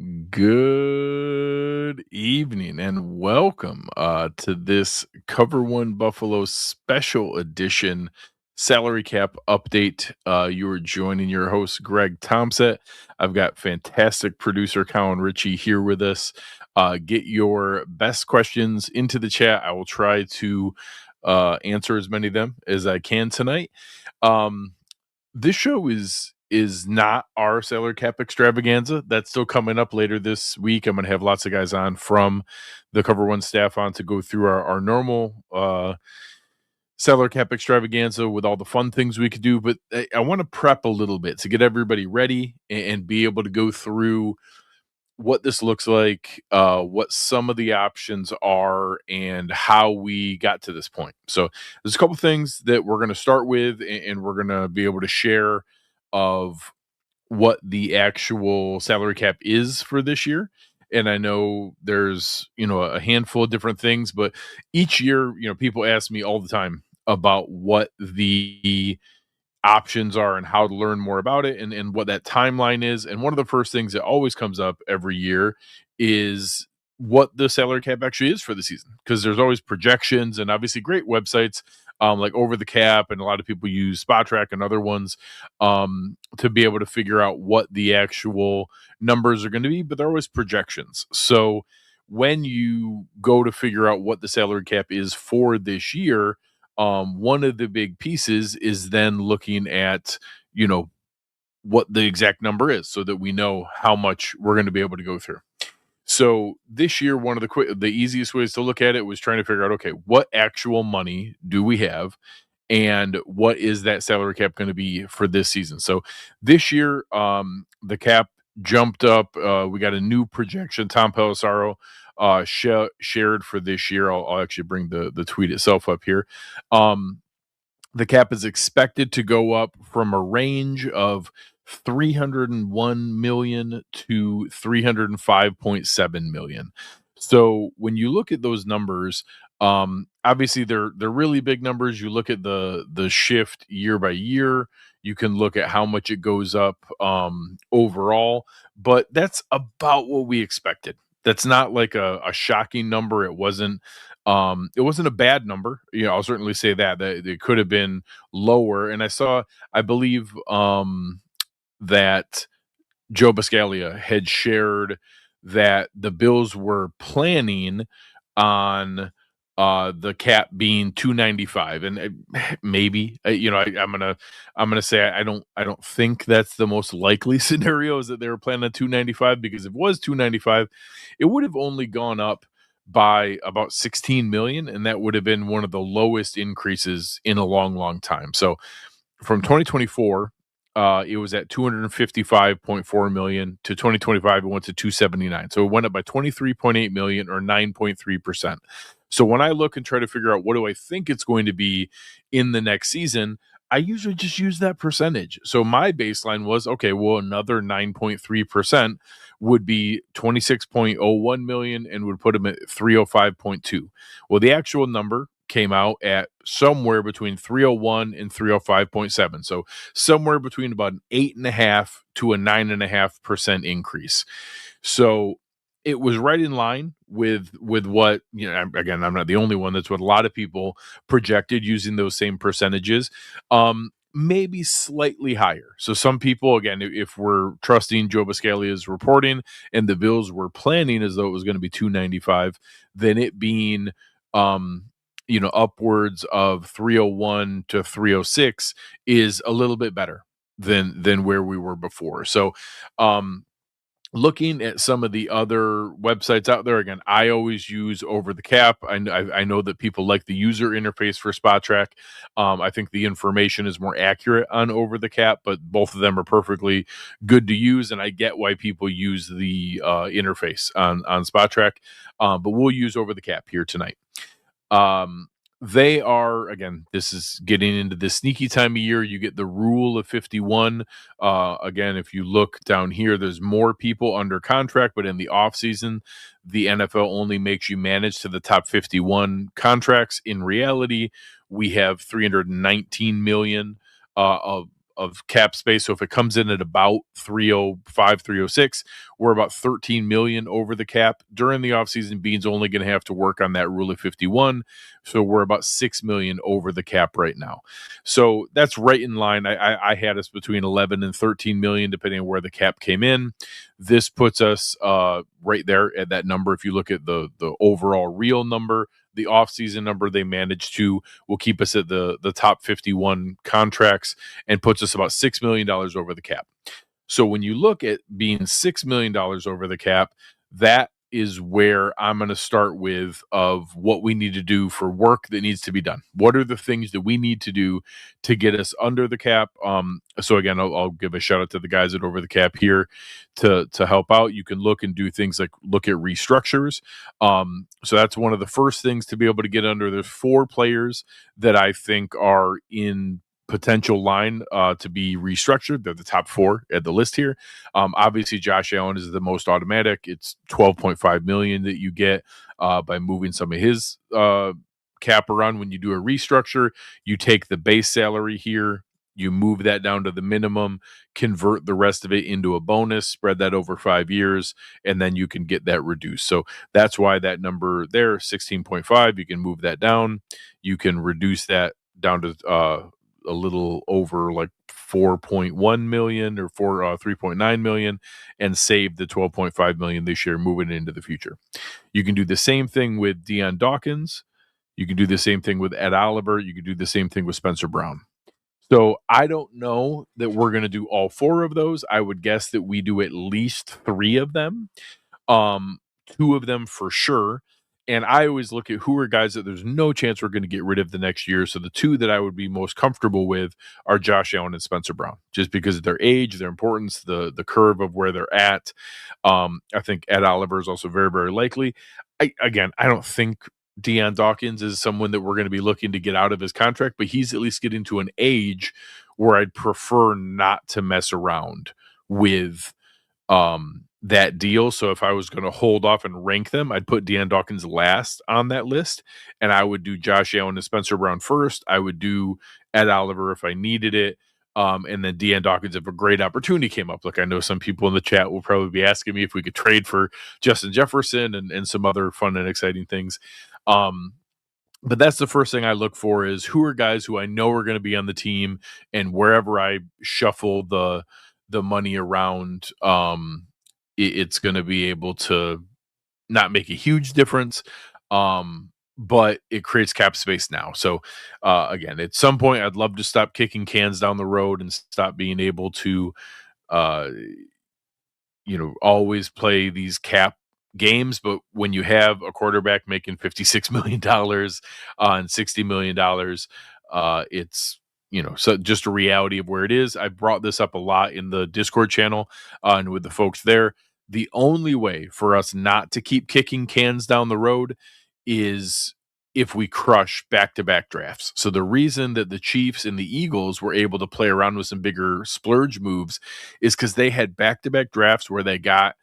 Good evening and welcome to this Cover One Buffalo special edition salary cap update. You are joining your host, Greg Tompsett. I've got fantastic producer Colin Ritchie here with us. Get your best questions into the chat. I will try to answer as many of them as I can tonight. Um, this show is not our salary cap extravaganza. That's still coming up later this week. I'm going to have lots of guys on from the Cover One staff on to go through our normal salary cap extravaganza with all the fun things we could do. But I want to prep a little bit to get everybody ready and be able to go through what this looks like, what some of the options are, and how we got to this point. So there's a couple things that we're going to start with, and we're going to be able to share of what the actual salary cap is for this year. And I know there's, a handful of different things, but each year, people ask me all the time about what the options are and how to learn more about it and what that timeline is. And one of the first things that always comes up every year is what the salary cap actually is for the season, because there's always projections and obviously great websites like Over the Cap, and a lot of people use Spot Track and other ones to be able to figure out what the actual numbers are going to be, but they're always projections. So when you go to figure out what the salary cap is for this year, one of the big pieces is then looking at, what the exact number is so that we know how much we're going to be able to go through. So this year, one of the easiest ways to look at it was trying to figure out, okay, what actual money do we have, and what is that salary cap going to be for this season? So this year, the cap jumped up. We got a new projection. Tom Pelissaro shared for this year. I'll actually bring the tweet itself up here. The cap is expected to go up from a range of 301 million to 305.7 million. So when you look at those numbers, obviously they're really big numbers. You look at the shift year by year. You can look at how much it goes up overall, but that's about what we expected. That's not like a shocking number. It wasn't a bad number. I'll certainly say that it could have been lower. And I believe that Joe Buscaglia had shared that the Bills were planning on the cap being 295, and maybe I'm gonna say I don't think that's the most likely scenario, is that they were planning on 295, because if it was 295, it would have only gone up by about 16 million, and that would have been one of the lowest increases in a long time. So from 2024, it was at 255.4 million. To 2025, it went to 279. So it went up by 23.8 million, or 9.3%. So when I look and try to figure out what do I think it's going to be in the next season, I usually just use that percentage. So my baseline was, okay, well, another 9.3% would be 26.01 million and would put them at 305.2. Well, the actual number came out at somewhere between 301 and 305.7. So somewhere between about an 8.5 to a 9.5% increase. So it was right in line with what, again, I'm not the only one. That's what a lot of people projected using those same percentages. Maybe slightly higher. So some people, again, if we're trusting Joe Buscaglia's reporting, and the Bills were planning as though it was going to be 295, then it being upwards of 301 to 306 is a little bit better than where we were before. So looking at some of the other websites out there, again, I always use Over the Cap. I know that people like the user interface for Spot Track. I think the information is more accurate on Over the Cap, but both of them are perfectly good to use, and I get why people use the interface on Spot Track. But we'll use Over the Cap here tonight. They are, again, this is getting into the sneaky time of year. You get the rule of 51. Again, if you look down here, there's more people under contract, but in the offseason, the NFL only makes you manage to the top 51 contracts. In reality, we have 319 million of cap space. So if it comes in at about 305, 306, we're about 13 million over the cap. During the offseason, Bean's only going to have to work on that rule of 51. So we're about 6 million over the cap right now. So that's right in line. I had us between 11 and 13 million, depending on where the cap came in. This puts us right there at that number. If you look at the overall real number, the offseason number they managed to will keep us at the top 51 contracts and puts us about $6 million over the cap. So when you look at being $6 million over the cap, that is where I'm going to start with of what we need to do for work that needs to be done. What are the things that we need to do to get us under the cap? So again, I'll give a shout out to the guys at Over the Cap here to help out. You can look and do things like look at restructures. So that's one of the first things to be able to get under. There's 4 players that I think are in potential line to be restructured. They're the top 4 at the list here. Obviously, Josh Allen is the most automatic. It's 12.5 million that you get by moving some of his cap around. When you do a restructure, you take the base salary here, you move that down to the minimum, convert the rest of it into a bonus, spread that over 5 years, and then you can get that reduced. So that's why that number there, 16.5, you can move that down. You can reduce that down to a little over like 4.1 million or 3.9 million and save the 12.5 million this year, moving into the future. You can do the same thing with Deion Dawkins. You can do the same thing with Ed Oliver. You can do the same thing with Spencer Brown. So I don't know that we're going to do all 4 of those. I would guess that we do at least 3 of them. 2 of them for sure. And I always look at who are guys that there's no chance we're going to get rid of the next year. So the 2 that I would be most comfortable with are Josh Allen and Spencer Brown, just because of their age, their importance, the curve of where they're at. I think Ed Oliver is also very, very likely. I don't think Deion Dawkins is someone that we're going to be looking to get out of his contract, but he's at least getting to an age where I'd prefer not to mess around with that deal. So if I was going to hold off and rank them, I'd put Deion Dawkins last on that list, and I would do Josh Allen and Spencer Brown first. I would do Ed Oliver if I needed it. And then Deion Dawkins if a great opportunity came up. Like I know some people in the chat will probably be asking me if we could trade for Justin Jefferson and some other fun and exciting things. But that's the first thing I look for is who are guys who I know are going to be on the team, and wherever I shuffle the money around, it's going to be able to not make a huge difference, but it creates cap space now. So again, at some point, I'd love to stop kicking cans down the road and stop being able to, always play these cap games. But when you have a quarterback making $56 million and $60 million, it's so just a reality of where it is. I brought this up a lot in the Discord channel and with the folks there. The only way for us not to keep kicking cans down the road is if we crush back-to-back drafts. So the reason that the Chiefs and the Eagles were able to play around with some bigger splurge moves is because they had back-to-back drafts where they got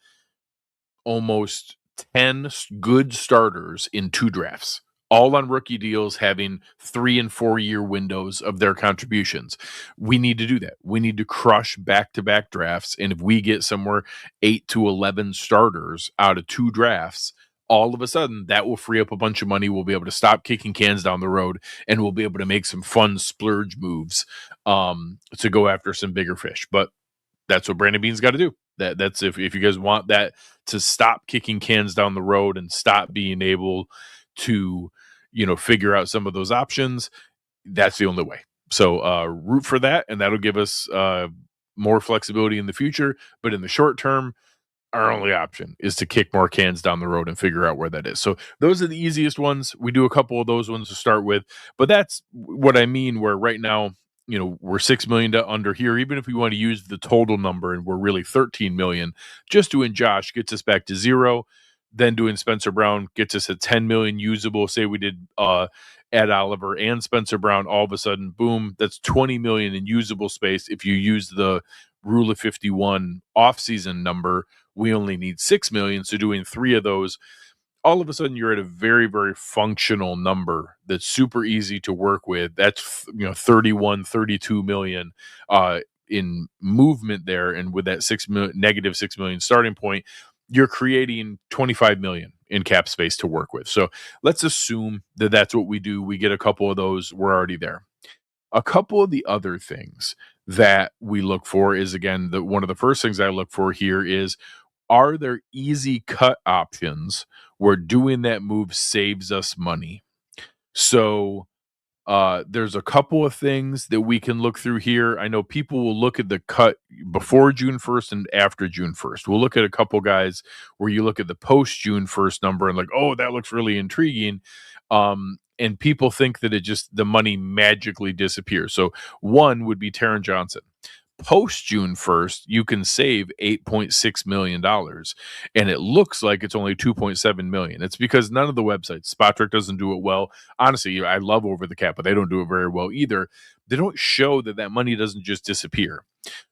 almost 10 good starters in 2 drafts, all on rookie deals, having 3 and 4 year windows of their contributions. We need to do that. We need to crush back-to-back drafts. And if we get somewhere 8 to 11 starters out of 2 drafts, all of a sudden that will free up a bunch of money. We'll be able to stop kicking cans down the road, and we'll be able to make some fun splurge moves to go after some bigger fish. But that's what Brandon Beane's got to do. That's if you guys want that to stop kicking cans down the road and stop being able to, figure out some of those options, that's the only way. So root for that, and that'll give us more flexibility in the future. But in the short term, our only option is to kick more cans down the road and figure out where that is. So those are the easiest ones. We do a couple of those ones to start with, but that's what I mean, where right now, we're 6 million to under here. Even if we want to use the total number and we're really 13 million, just doing Josh gets us back to 0. Then doing Spencer Brown gets us at 10 million usable. Say we did Ed Oliver and Spencer Brown, all of a sudden, boom, that's 20 million in usable space. If you use the rule of 51 offseason number, we only need 6 million. So doing 3 of those, all of a sudden you're at a very, very functional number that's super easy to work with. That's 31, 32 million in movement there, and with that negative 6 million starting point, you're creating 25 million in cap space to work with. So let's assume that that's what we do. We get a couple of those, we're already there. A couple of the other things that we look for is, again, the one of the first things I look for here is, are there easy cut options where doing that move saves us money? So there's a couple of things that we can look through here. I know people will look at the cut before June 1st and after June 1st. We'll look at a couple guys where you look at the post June 1st number and like, oh, that looks really intriguing. And people think that the money magically disappears. So one would be Taron Johnson. Post June 1st, you can save $8.6 million. And it looks like it's only $2.7 million. It's because none of the websites, Spotric doesn't do it well. Honestly, I love Over the Cap, but they don't do it very well either. They don't show that money doesn't just disappear.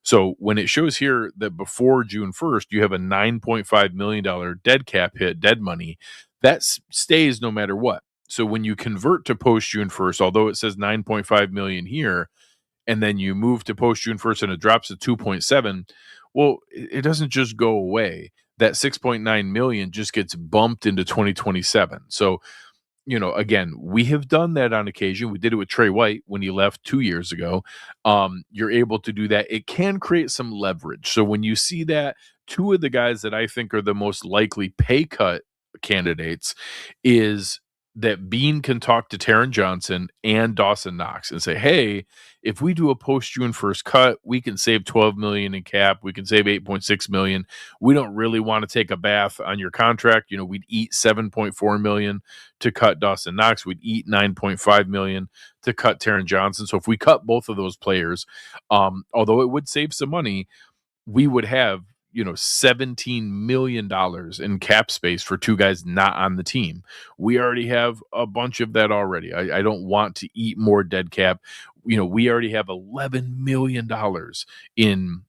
So when it shows here that before June 1st, you have a $9.5 million dead cap hit, dead money, that stays no matter what. So when you convert to post June 1st, although it says 9.5 million here, and then you move to post June 1st and it drops to 2.7, well, it doesn't just go away. That 6.9 million just gets bumped into 2027. So, again, we have done that on occasion. We did it with Trey White when he left 2 years ago. You're able to do that. It can create some leverage. So when you see that, two of the guys that I think are the most likely pay cut candidates is that Bean can talk to Taron Johnson and Dawson Knox and say, hey, if we do a post June 1st cut, we can save 12 million in cap. We can save 8.6 million. We don't really want to take a bath on your contract. We'd eat 7.4 million to cut Dawson Knox. We'd eat 9.5 million to cut Taron Johnson. So if we cut both of those players, although it would save some money, we would have $17 million in cap space for two guys not on the team. We already have a bunch of that already. I don't want to eat more dead cap. We already have $11 million in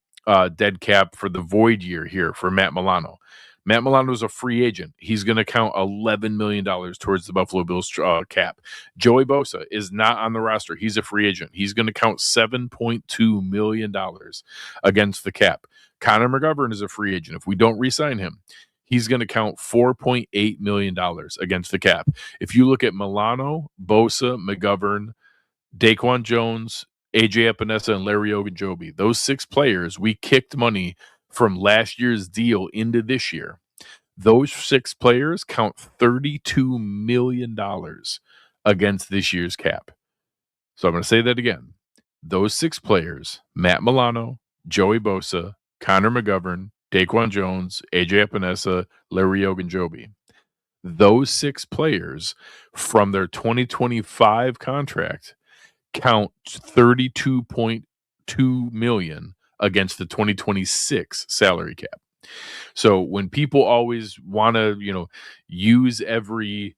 dead cap for the void year here for Matt Milano. Matt Milano is a free agent. He's going to count $11 million towards the Buffalo Bills cap. Joey Bosa is not on the roster. He's a free agent. He's going to count $7.2 million against the cap. Connor McGovern is a free agent. If we don't re-sign him, he's going to count $4.8 million against the cap. If you look at Milano, Bosa, McGovern, Daquan Jones, AJ Epinesa, and Larry Ogunjobi, those six players, we kicked money from last year's deal into this year. Those six players count $32 million against this year's cap. So I'm going to say that again. Those six players, Matt Milano, Joey Bosa, Connor McGovern, Daquan Jones, AJ Epinesa, Larry Ogunjobi. Those six players from their 2025 contract count $32.2 million against the 2026 salary cap. So when people always want to, use every,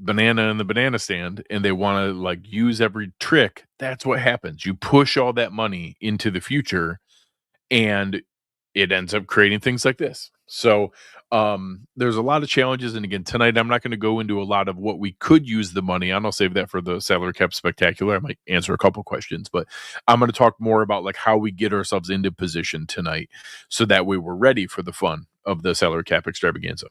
banana in the banana stand and they want to use every trick, that's what happens. You push all that money into the future and it ends up creating things like this. So there's a lot of challenges. And again, tonight, I'm not going to go into a lot of what we could use the money on. I'll save that for the Salary Cap Spectacular. I might answer a couple questions, but I'm going to talk more about how we get ourselves into position tonight. So that way we're ready for the fun of the Salary Cap Extravaganza.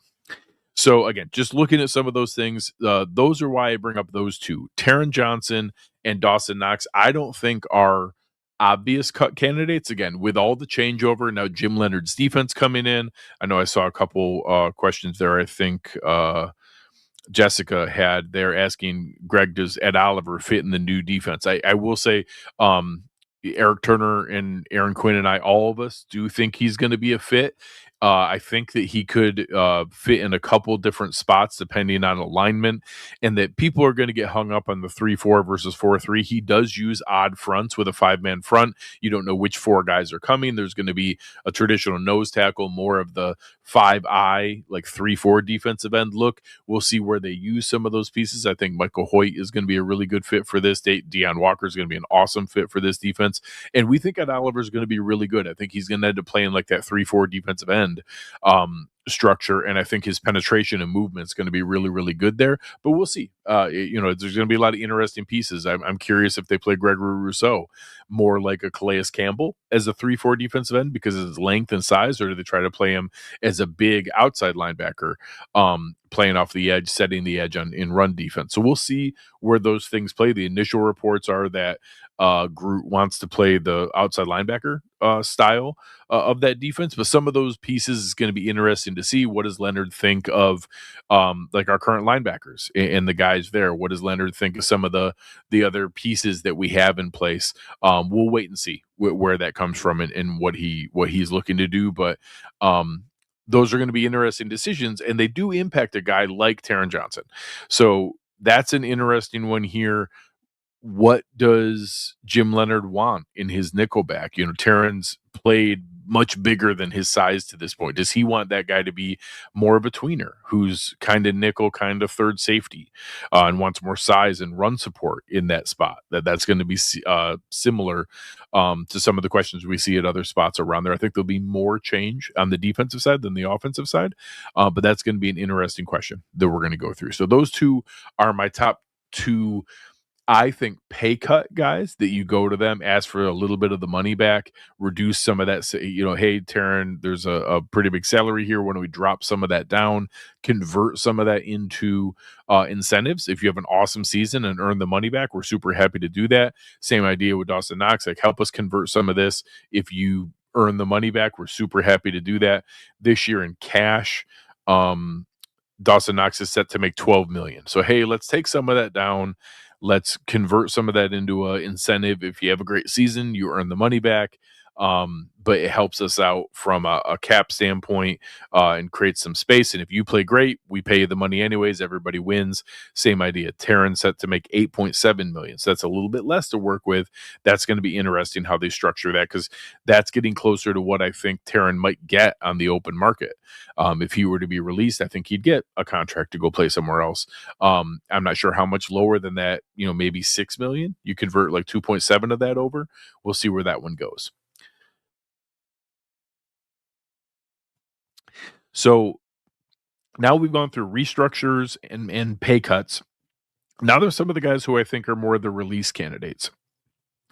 So again, just looking at some of those things, those are why I bring up those two, Taron Johnson and Dawson Knox. I don't think are obvious cut candidates. Again, with all the changeover, now Jim Leonard's defense coming in. I know I saw a couple questions there. I think Jessica had there asking, Greg, does Ed Oliver fit in the new defense? I will say Eric Turner and Aaron Quinn and I, all of us do think he's going to be a fit. I think that he could fit in a couple different spots depending on alignment, and that people are going to get hung up on the 3-4 versus 4-3. He does use odd fronts with a 5-man front. You don't know which four guys are coming. There's going to be a traditional nose tackle, more of the 5-eye, 3-4 defensive end look. We'll see where they use some of those pieces. I think Michael Hoyt is going to be a really good fit for this. Deion Walker is going to be an awesome fit for this defense. And we think Ed Oliver is going to be really good. I think he's going to end up playing that 3-4 defensive end. structure, and I think his penetration and movement is going to be really, really good there. But we'll see. There's going to be a lot of interesting pieces. I'm curious if they play Gregory Rousseau more like a Calais Campbell as a 3-4 defensive end because of his length and size, or do they try to play him as a big outside linebacker, playing off the edge, setting the edge in run defense? So we'll see where those things play. The initial reports are that Groot wants to play the outside linebacker style of that defense, but some of those pieces is going to be interesting to see. What does Leonard think of like our current linebackers and the guys there? What does Leonard think of some of the other pieces that we have in place? We'll wait and see where that comes from and what he's looking to do, but those are going to be interesting decisions, and they do impact a guy like Taron Johnson. So that's an interesting one here. What does Jim Leonard want in his nickelback? Terran's played much bigger than his size to this point. Does he want that guy to be more of a tweener who's kind of nickel, kind of third safety, and wants more size and run support in that spot? That's going to be similar to some of the questions we see at other spots around there. I think there'll be more change on the defensive side than the offensive side, but that's going to be an interesting question that we're going to go through. So those two are my top two, I think, pay cut guys that you go to them, ask for a little bit of the money back, reduce some of that. Hey, Taron, there's a pretty big salary here. Why don't we drop some of that down, convert some of that into incentives? If you have an awesome season and earn the money back, we're super happy to do that. Same idea with Dawson Knox. Like, help us convert some of this. If you earn the money back, we're super happy to do that. This year in cash, Dawson Knox is set to make $12 million. So, hey, let's take some of that down. Let's convert some of that into an incentive. If you have a great season, you earn the money back. But it helps us out from a cap standpoint and creates some space. And if you play great, we pay you the money anyways. Everybody wins. Same idea. Taron set to make $8.7 million. So that's a little bit less to work with. That's going to be interesting how they structure that, because that's getting closer to what I think Taron might get on the open market. If he were to be released, I think he'd get a contract to go play somewhere else. I'm not sure how much lower than that, maybe $6 million. You convert like 2.7 of that over. We'll see where that one goes. So now we've gone through restructures and pay cuts. Now there's some of the guys who I think are more the release candidates.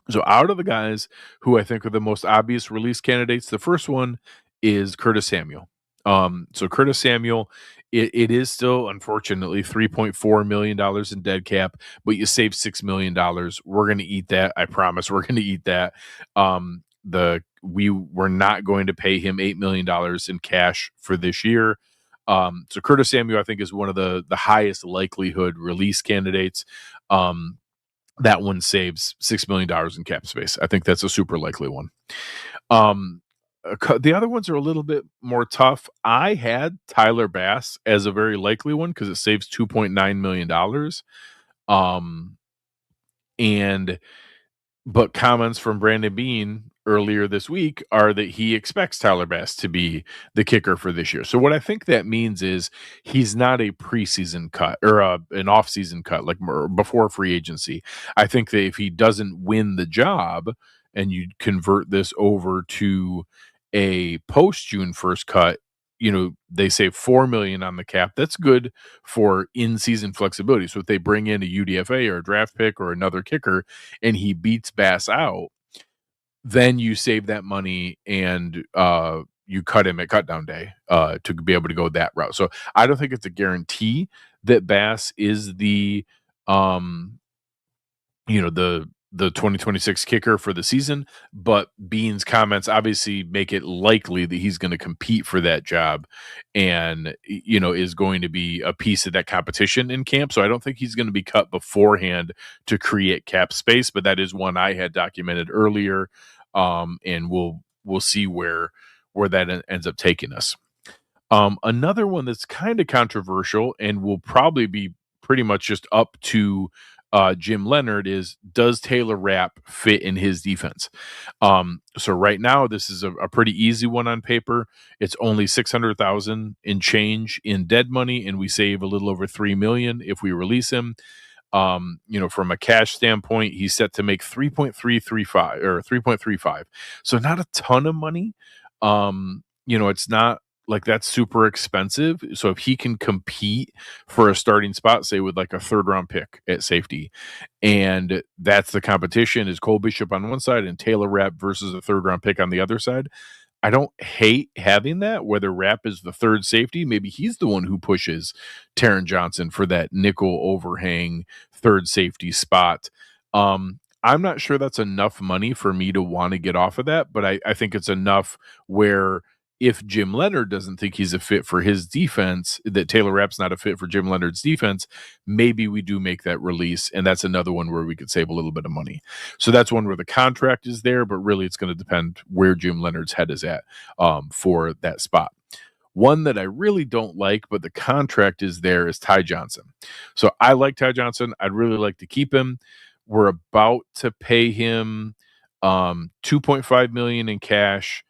So out of the guys who I think are the most obvious release candidates, the first one is Curtis Samuel. So Curtis Samuel, it is still, unfortunately, $3.4 million in dead cap, but you save $6 million. We're going to eat that. I promise we're going to eat that. We were not going to pay him $8 million in cash for this year. So Curtis Samuel, I think, is one of the highest likelihood release candidates. That one saves $6 million in cap space. I think that's a super likely one. The other ones are a little bit more tough. I had Tyler Bass as a very likely one because it saves $2.9 million. But comments from Brandon Beane earlier this week are that he expects Tyler Bass to be the kicker for this year. So what I think that means is he's not a preseason cut or an off-season cut like before free agency. I think that if he doesn't win the job and you convert this over to a post-June 1st cut, they save $4 million on the cap. That's good for in-season flexibility. So if they bring in a UDFA or a draft pick or another kicker and he beats Bass out, then you save that money and you cut him at cutdown day to be able to go that route. So I don't think it's a guarantee that Bass is the 2026 kicker for the season, but Beane's comments obviously make it likely that he's going to compete for that job and, is going to be a piece of that competition in camp. So I don't think he's going to be cut beforehand to create cap space, but that is one I had documented earlier. And we'll see where that ends up taking us. Another one that's kind of controversial and will probably be pretty much just up to Jim Leonard is, does Taylor Rapp fit in his defense? So right now, this is a pretty easy one on paper. It's only $600,000 in change in dead money, and we save a little over $3 million if we release him. From a cash standpoint, he's set to make 3.335 or 3.35. So not a ton of money. It's not like that's super expensive. So if he can compete for a starting spot, say with like a third round pick at safety, and that's the competition is Cole Bishop on one side and Taylor Rapp versus a third round pick on the other side. I don't hate having that, whether Rapp is the third safety. Maybe he's the one who pushes Taron Johnson for that nickel overhang third safety spot. I'm not sure that's enough money for me to want to get off of that, but I think it's enough where if Jim Leonard doesn't think he's a fit for his defense, that Taylor Rapp's not a fit for Jim Leonard's defense, maybe we do make that release. And that's another one where we could save a little bit of money. So that's one where the contract is there, but really it's going to depend where Jim Leonard's head is at for that spot. One that I really don't like, but the contract is there, is Ty Johnson. So I like Ty Johnson. I'd really like to keep him. We're about to pay him $2.5 million in cash.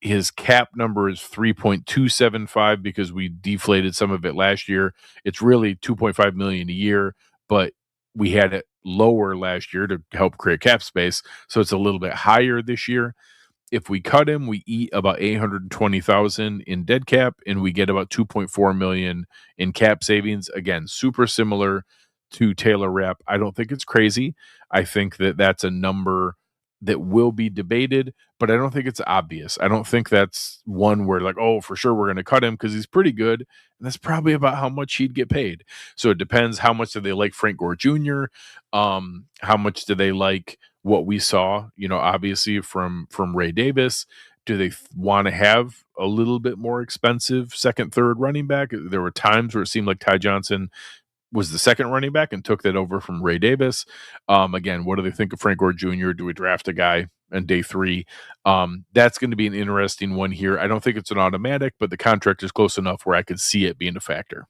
His cap number is 3.275 because we deflated some of it last year. It's really 2.5 million a year, but we had it lower last year to help create cap space, so it's a little bit higher this year. If we cut him, we eat about 820,000 in dead cap, and we get about 2.4 million in cap savings. Again, super similar to Taylor Rapp. I don't think it's crazy. I think that that's a number that will be debated, but I don't think it's obvious. I don't think that's one where like, oh, for sure we're going to cut him because he's pretty good, and that's probably about how much he'd get paid. So it depends how much do they like Frank Gore Jr., how much do they like what we saw, obviously from Ray Davis. Do they want to have a little bit more expensive second, third running back? There were times where it seemed like Ty Johnson was the second running back and took that over from Ray Davis. Again, what do they think of Frank Gore Jr.? Do we draft a guy on day 3? That's going to be an interesting one here. I don't think it's an automatic, but the contract is close enough where I could see it being a factor.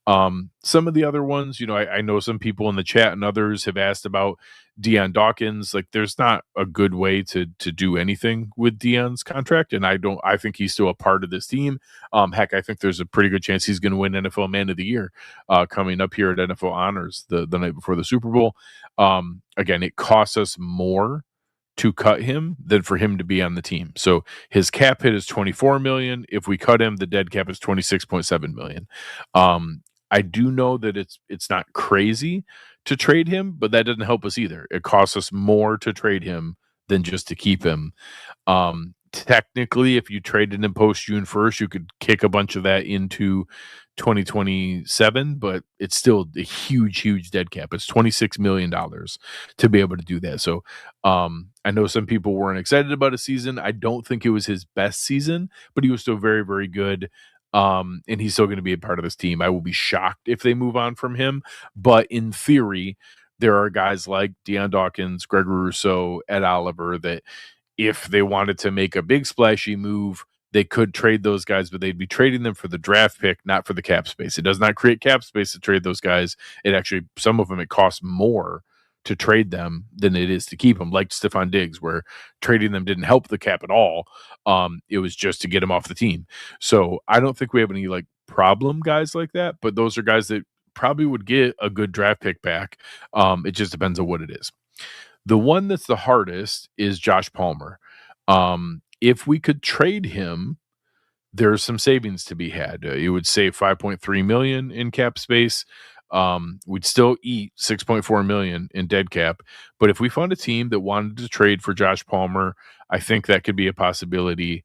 Some of the other ones, I know some people in the chat and others have asked about Deion Dawkins. Like, there's not a good way to do anything with Deion's contract, and I think he's still a part of this team. Heck, I think there's a pretty good chance he's going to win NFL Man of the Year coming up here at NFL Honors the night before the Super Bowl. Again, it costs us more to cut him than for him to be on the team. So his cap hit is 24 million. If we cut him, the dead cap is 26.7 million. I do know that it's not crazy to trade him, but that doesn't help us either. It costs us more to trade him than just to keep him. Technically, if you traded him post June 1st, you could kick a bunch of that into 2027, but it's still a huge dead cap. It's $26 million to be able to do that. So I know some people weren't excited about his season. I don't think it was his best season, but he was still very, very good. And he's still going to be a part of this team. I will be shocked if they move on from him. But in theory, there are guys like Deion Dawkins, Gregory Rousseau, Ed Oliver that if they wanted to make a big splashy move, they could trade those guys, but they'd be trading them for the draft pick, not for the cap space. It does not create cap space to trade those guys. It actually, some of them, it costs more to trade them than it is to keep them, like Stephon Diggs, where trading them didn't help the cap at all. It was just to get him off the team. So I don't think we have any like problem guys like that, but those are guys that probably would get a good draft pick back. It just depends on what it is. The one that's the hardest is Josh Palmer. If we could trade him, there's some savings to be had. You would save 5.3 million in cap space. We'd still eat 6.4 million in dead cap. But if we found a team that wanted to trade for Josh Palmer, I think that could be a possibility.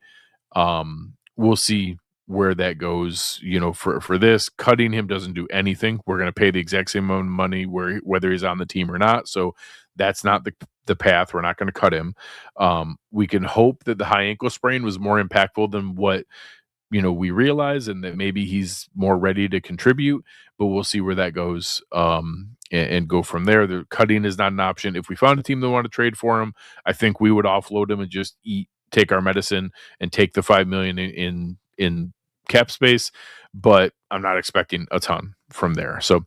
We'll see where that goes. For this, cutting him doesn't do anything. We're going to pay the exact same amount of money whether he's on the team or not. So that's not the path. We're not going to cut him. We can hope that the high ankle sprain was more impactful than what we realize, and that maybe he's more ready to contribute, but we'll see where that goes and go from there. The cutting is not an option. If we found a team that want to trade for him, I think we would offload him and just take our medicine and take the 5 million in cap space, but I'm not expecting a ton from there. So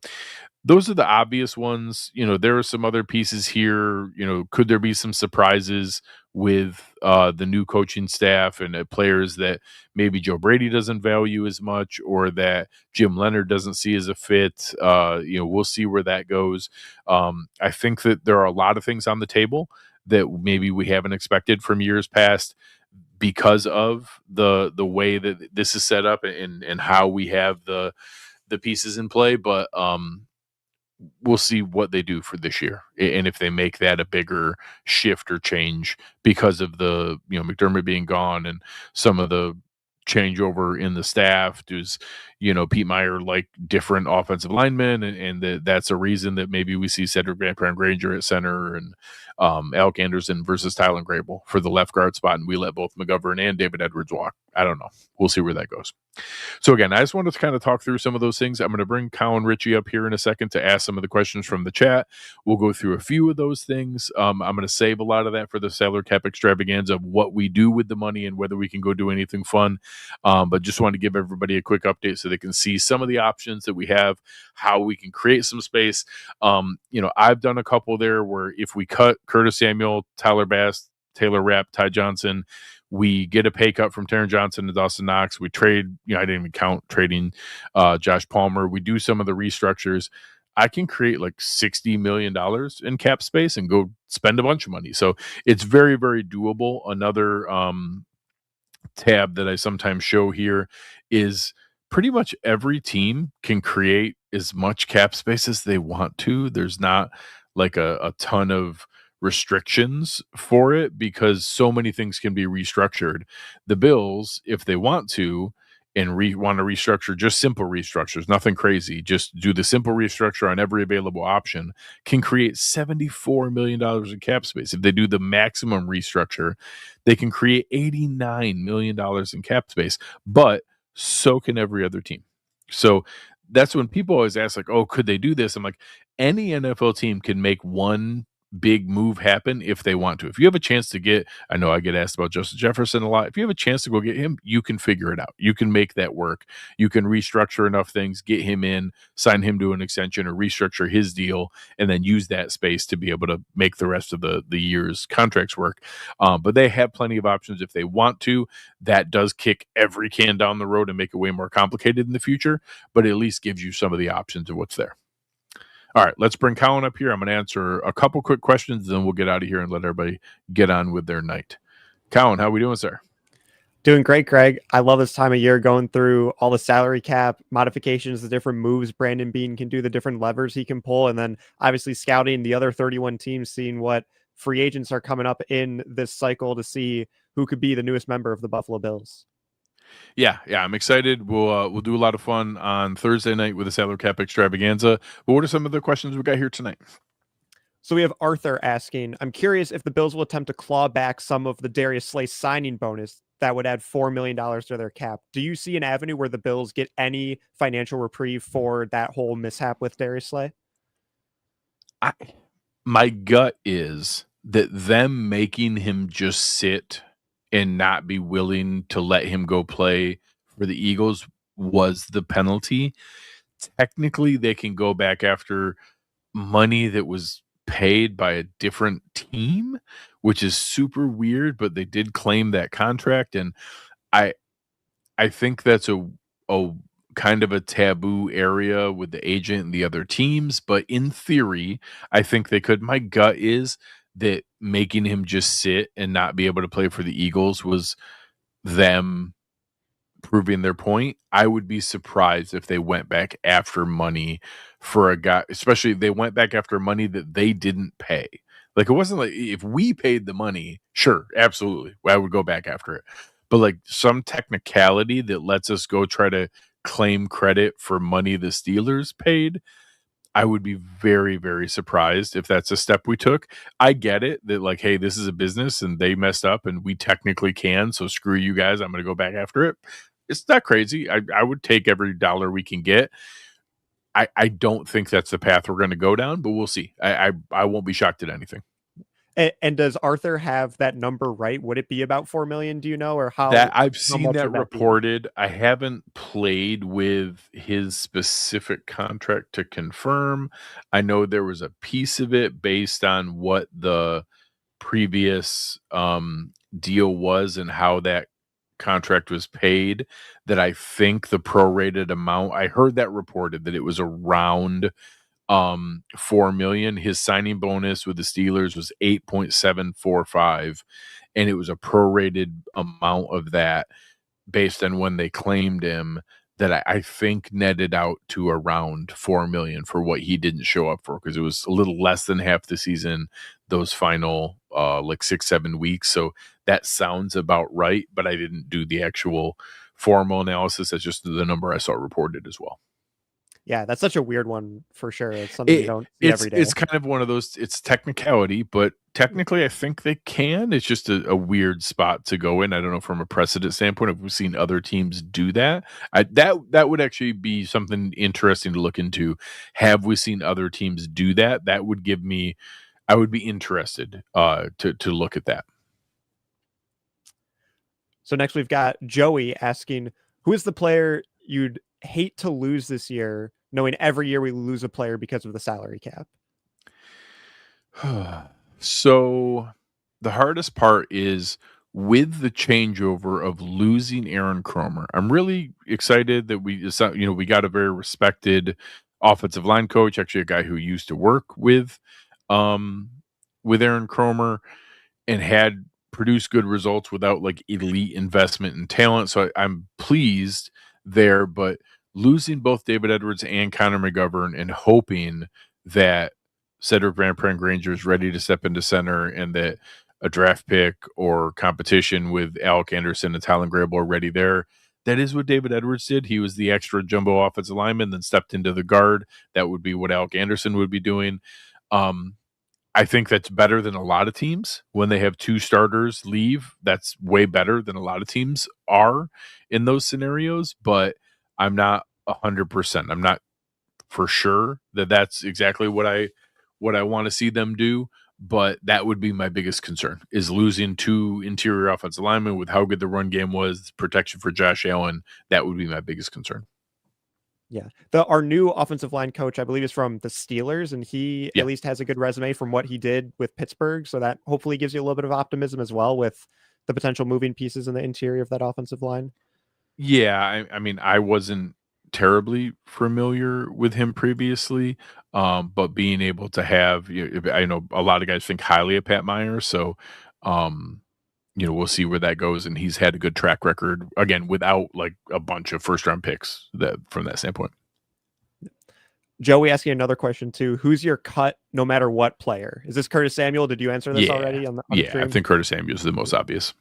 those are the obvious ones. There are some other pieces here. Could there be some surprises with the new coaching staff and players that maybe Joe Brady doesn't value as much, or that Jim Leonard doesn't see as a fit? We'll see where that goes. I think that there are a lot of things on the table that maybe we haven't expected from years past. because of the way that this is set up and how we have the pieces in play. But we'll see what they do for this year and if they make that a bigger shift or change because of the McDermott being gone and some of the changeover in the staff. Does Pete Meyer like different offensive linemen, and that's a reason that maybe we see Cedric Van Granger at center and Alec Anderson versus Tylen Grable for the left guard spot, and we let both McGovern and David Edwards walk. I don't know. We'll see where that goes. So again, I just wanted to kind of talk through some of those things. I'm going to bring Colin Ritchie up here in a second to ask some of the questions from the chat. We'll go through a few of those things. I'm going to save a lot of that for the salary cap extravaganza of what we do with the money and whether we can go do anything fun. But just wanted to give everybody a quick update so they can see some of the options that we have, how we can create some space. I've done a couple there where if we cut Curtis Samuel, Tyler Bass, Taylor Rapp, Ty Johnson, we get a pay cut from Taron Johnson to Dawson Knox. We trade, I didn't even count trading Josh Palmer. We do some of the restructures. I can create like $60 million in cap space and go spend a bunch of money. So it's very, very doable. Another tab that I sometimes show here is pretty much every team can create as much cap space as they want to. There's not like a ton of restrictions for it because so many things can be restructured. The Bills, if they want to, and want to restructure, just simple restructures, nothing crazy, just do the simple restructure on every available option, can create $74 million in cap space. If they do the maximum restructure, they can create $89 million in cap space, but so can every other team. So that's when people always ask, like, oh, could they do this? I'm like, any NFL team can make one big move happen if they want to. If you have a chance to get, I know I get asked about Justin Jefferson a lot. If you have a chance to go get him, you can figure it out. You can make that work. You can restructure enough things, get him in, sign him to an extension, or restructure his deal, and then use that space to be able to make the rest of the year's contracts work. But they have plenty of options if they want to. That does kick every can down the road and make it way more complicated in the future, but at least gives you some of the options of what's there. All right, let's bring Colin up here. I'm going to answer a couple quick questions, then we'll get out of here and let everybody get on with their night. Colin, how we doing, sir? Doing great, Greg. I love this time of year going through all the salary cap modifications, the different moves Brandon Beane can do, the different levers he can pull, and then obviously scouting the other 31 teams, seeing what free agents are coming up in this cycle to see who could be the newest member of the Buffalo Bills. Yeah, I'm excited. We'll do a lot of fun on Thursday night with the salary cap extravaganza. But what are some of the questions we got here tonight? So we have Arthur asking, I'm curious if the Bills will attempt to claw back some of the Darius Slay signing bonus that would add $4 million to their cap. Do you see an avenue where the Bills get any financial reprieve for that whole mishap with Darius Slay? My gut is that them making him just sit and not be willing to let him go play for the Eagles was the penalty. Technically, they can go back after money that was paid by a different team, which is super weird, but they did claim that contract. And I think that's a kind of a taboo area with the agent and the other teams, but in theory, I think they could. My gut is that making him just sit and not be able to play for the Eagles was them proving their point. I would be surprised if they went back after money for a guy, especially if they went back after money that they didn't pay. Like, it wasn't like if we paid the money, sure, absolutely, I would go back after it. But like some technicality that lets us go try to claim credit for money the Steelers paid, I would be very, very surprised if that's a step we took. I get it that, like, hey, this is a business and they messed up and we technically can, so screw you guys, I'm going to go back after it. It's not crazy. I would take every dollar we can get. I don't think that's the path we're going to go down, but we'll see. I won't be shocked at anything. And does Arthur have that number right? Would it be about 4 million? Do you know, or how? That I've how seen much that would be? reported. I haven't played with his specific contract to confirm. I know there was a piece of it based on what the previous deal was and how that contract was paid, that I think the prorated amount, I heard that reported that it was around 4 million. His signing bonus with the Steelers was 8.745, and it was a prorated amount of that based on when they claimed him that I think netted out to around 4 million for what he didn't show up for because it was a little less than half the season, those final like 6-7 weeks. So that sounds about right, but I didn't do the actual formal analysis. That's just the number I saw reported as well. Yeah, that's such a weird one for sure. It's something you It don't see every day. it's kind of one of those, it's technicality, but technically I think they can. It's just a weird spot to go in. I don't know from a precedent standpoint if we've seen other teams do that. That would actually be something interesting to look into. Have we seen other teams do that? That would give me, I would be interested to look at that. So next we've got Joey asking, who is the player you'd hate to lose this year, knowing every year we lose a player because of the salary cap? So the hardest part is with the changeover of losing Aaron Cromer. I'm really excited that we got a very respected offensive line coach, actually a guy who used to work um with Aaron Cromer and had produced good results without like elite investment and talent. So I'm pleased there, but losing both David Edwards and Connor McGovern and hoping that Cedric Van Pran Granger is ready to step into center and that a draft pick or competition with Alec Anderson and Tylen Grable are ready there. That is what David Edwards did. He was the extra jumbo offensive lineman, then stepped into the guard. That would be what Alec Anderson would be doing. I think that's better than a lot of teams when they have two starters leave. That's way better than a lot of teams are in those scenarios, but I'm not 100%. I'm not for sure that that's exactly what I want to see them do, but that would be my biggest concern is losing two interior offensive linemen with how good the run game was, protection for Josh Allen. That would be my biggest concern. Yeah. Our new offensive line coach, I believe, is from the Steelers, and he Yeah. at least has a good resume from what he did with Pittsburgh. So that hopefully gives you a little bit of optimism as well with the potential moving pieces in the interior of that offensive line. Yeah, I mean, I wasn't terribly familiar with him previously, but being able to have, I know a lot of guys think highly of Pat Myers, so um, we'll see where that goes. And he's had a good track record again without like a bunch of first round picks that from that standpoint. Joey asking another question too. Who's your cut no matter what player? Is this Curtis Samuel? Did you answer this already on the Yeah, stream? I think Curtis Samuel is the most obvious.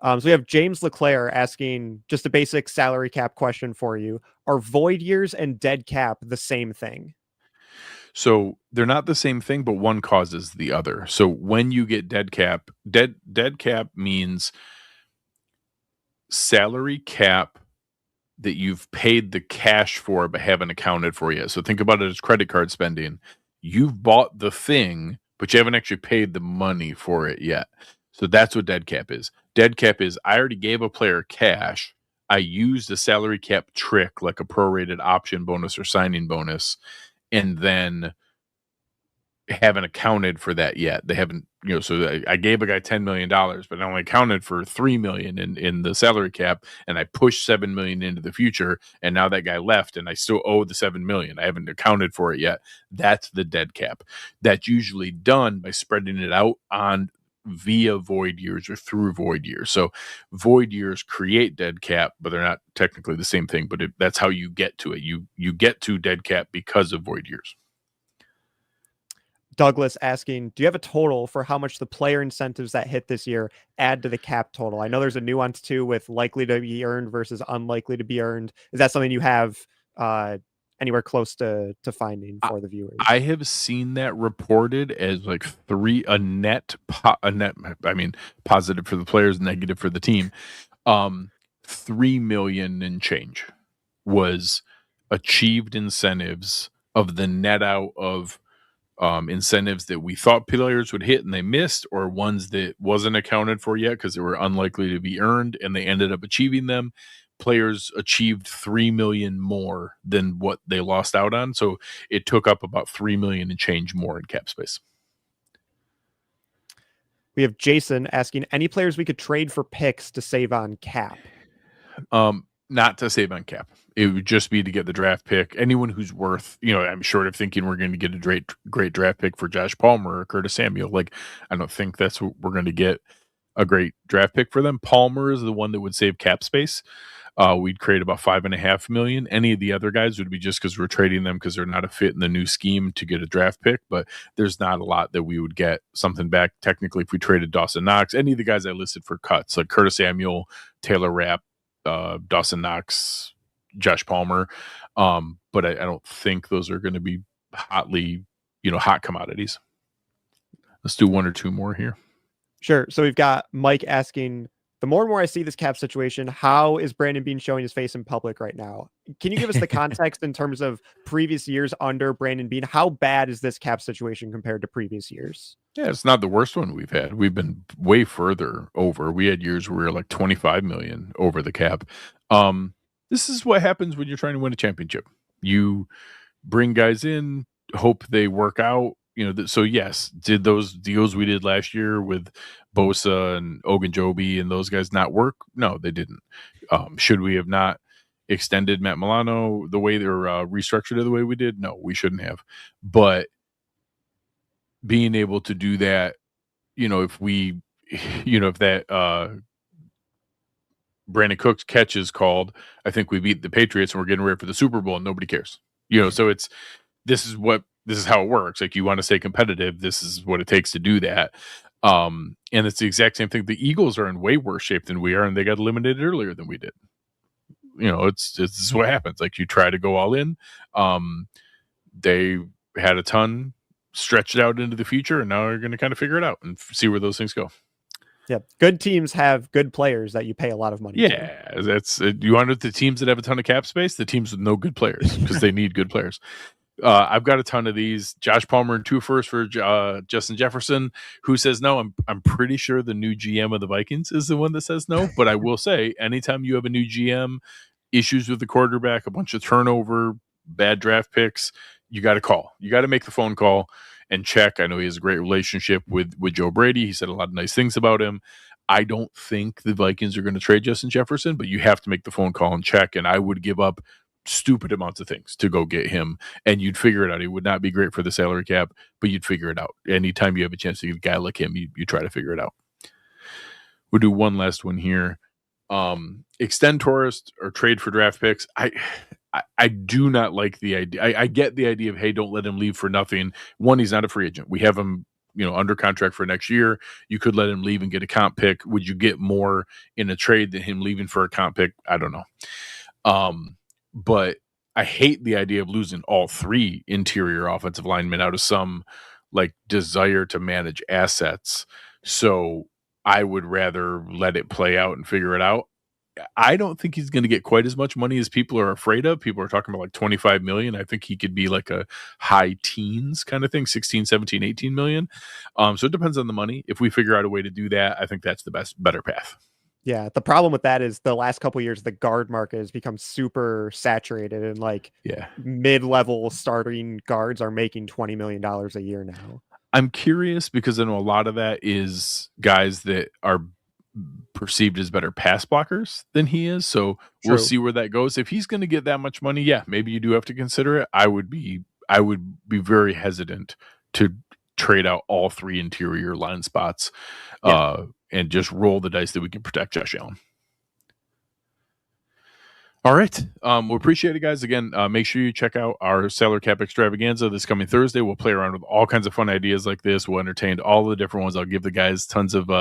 So we have James Leclerc asking just a basic salary cap question for you. Are void years and dead cap the same thing? So they're not the same thing, but one causes the other. So when you get dead cap means salary cap that you've paid the cash for but haven't accounted for yet. So think about it as credit card spending. You've bought the thing, but you haven't actually paid the money for it yet. So that's what dead cap is. Dead cap is I already gave a player cash. I used a salary cap trick like a prorated option bonus or signing bonus, and then haven't accounted for that yet. They haven't, so I gave a guy $10 million, but I only accounted for 3 million in the salary cap, and I pushed 7 million into the future. And now that guy left and I still owe the 7 million. I haven't accounted for it yet. That's the dead cap. That's usually done by spreading it out on via void years or through void years. So void years create dead cap, but they're not technically the same thing, but that's how you get to it. You get to dead cap because of void years. Douglas asking, do you have a total for how much the player incentives that hit this year add to the cap total? I know there's a nuance too with likely to be earned versus unlikely to be earned. Is that something you have anywhere close to finding for the viewers? I have seen that reported as like a net, I mean, positive for the players, negative for the team. 3 million and change was achieved incentives of the net out of incentives that we thought players would hit and they missed, or ones that wasn't accounted for yet because they were unlikely to be earned and they ended up achieving them. Players achieved 3 million more than what they lost out on. So it took up about 3 million and change more in cap space. We have Jason asking, any players we could trade for picks to save on cap? Not to save on cap. It would just be to get the draft pick. Anyone who's worth, I'm short of thinking we're going to get a great draft pick for Josh Palmer or Curtis Samuel. Like, I don't think that's what we're going to get. a great draft pick for them. Palmer is the one that would save cap space. We'd create about 5.5 million. Any of the other guys would be just because we're trading them because they're not a fit in the new scheme to get a draft pick. But there's not a lot that we would get something back technically if we traded Dawson Knox. Any of the guys I listed for cuts, like Curtis Samuel, Taylor Rapp, Dawson Knox, Josh Palmer. But I don't think those are going to be hotly, hot commodities. Let's do one or two more here. Sure. So we've got Mike asking, the more and more I see this cap situation, how is Brandon Beane showing his face in public right now? Can you give us the context in terms of previous years under Brandon Beane? How bad is this cap situation compared to previous years? Yeah, it's not the worst one we've had. We've been way further over. We had years where we were like 25 million over the cap. This is what happens when you're trying to win a championship. You bring guys in, hope they work out. So yes, did those deals we did last year with Bosa and Ogunjobi and those guys not work? No, they didn't. Should we have not extended Matt Milano the way they're restructured it the way we did? No, we shouldn't have. But being able to do that, if we, if that Brandon Cooks catch is called, I think we beat the Patriots and we're getting ready for the Super Bowl and nobody cares. So this is how it works. Like, you want to stay competitive. This is what it takes to do that. And it's the exact same thing. The Eagles are in way worse shape than we are, and they got eliminated earlier than we did. It's what happens. Like, you try to go all in. They had a ton stretched out into the future, and now they're going to kind of figure it out and see where those things go. Yeah, good teams have good players that you pay a lot of money to. Yeah, that's you want the teams that have a ton of cap space, the teams with no good players, because they need good players. I've got a ton of these. Josh Palmer and 2 firsts for Justin Jefferson, who says no. I'm pretty sure the new GM of the Vikings is the one that says no. But I will say, anytime you have a new GM, issues with the quarterback, a bunch of turnover, bad draft picks, you got to call. You got to make the phone call and check. I know he has a great relationship with Joe Brady. He said a lot of nice things about him. I don't think the Vikings are going to trade Justin Jefferson, but you have to make the phone call and check. And I would give up stupid amounts of things to go get him, and you'd figure it out. It would not be great for the salary cap, but you'd figure it out. Anytime you have a chance to get a guy like him, you try to figure it out. We'll do one last one here. Extend tourist or trade for draft picks. I do not like the idea. I get the idea of, hey, don't let him leave for nothing. One, he's not a free agent. We have him, under contract for next year. You could let him leave and get a comp pick. Would you get more in a trade than him leaving for a comp pick? I don't know. But I hate the idea of losing all 3 interior offensive linemen out of some like desire to manage assets. So I would rather let it play out and figure it out. I don't think he's going to get quite as much money as people are afraid of. People are talking about like 25 million. I think he could be like a high teens kind of thing, 16, 17, 18 million. So it depends on the money. If we figure out a way to do that, I think that's the better path. Yeah, the problem with that is the last couple of years, the guard market has become super saturated, and mid-level starting guards are making $20 million a year now. I'm curious because I know a lot of that is guys that are perceived as better pass blockers than he is. So We'll see where that goes. If he's going to get that much money, yeah, maybe you do have to consider it. I would be very hesitant to trade out all 3 interior line spots. And just roll the dice that we can protect Josh Allen. All right. We appreciate it, guys. Again, make sure you check out our salary cap extravaganza this coming Thursday. We'll play around with all kinds of fun ideas like this. We'll entertain all the different ones. I'll give the guys tons of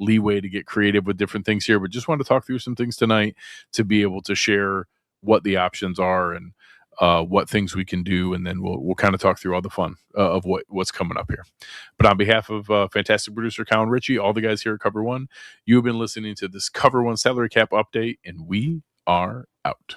leeway to get creative with different things here, but just want to talk through some things tonight to be able to share what the options are and what things we can do, and then we'll kind of talk through all the fun of what's coming up here. But on behalf of fantastic producer Colin Ritchie, all the guys here at Cover One, you have been listening to this Cover One salary cap update, and we are out.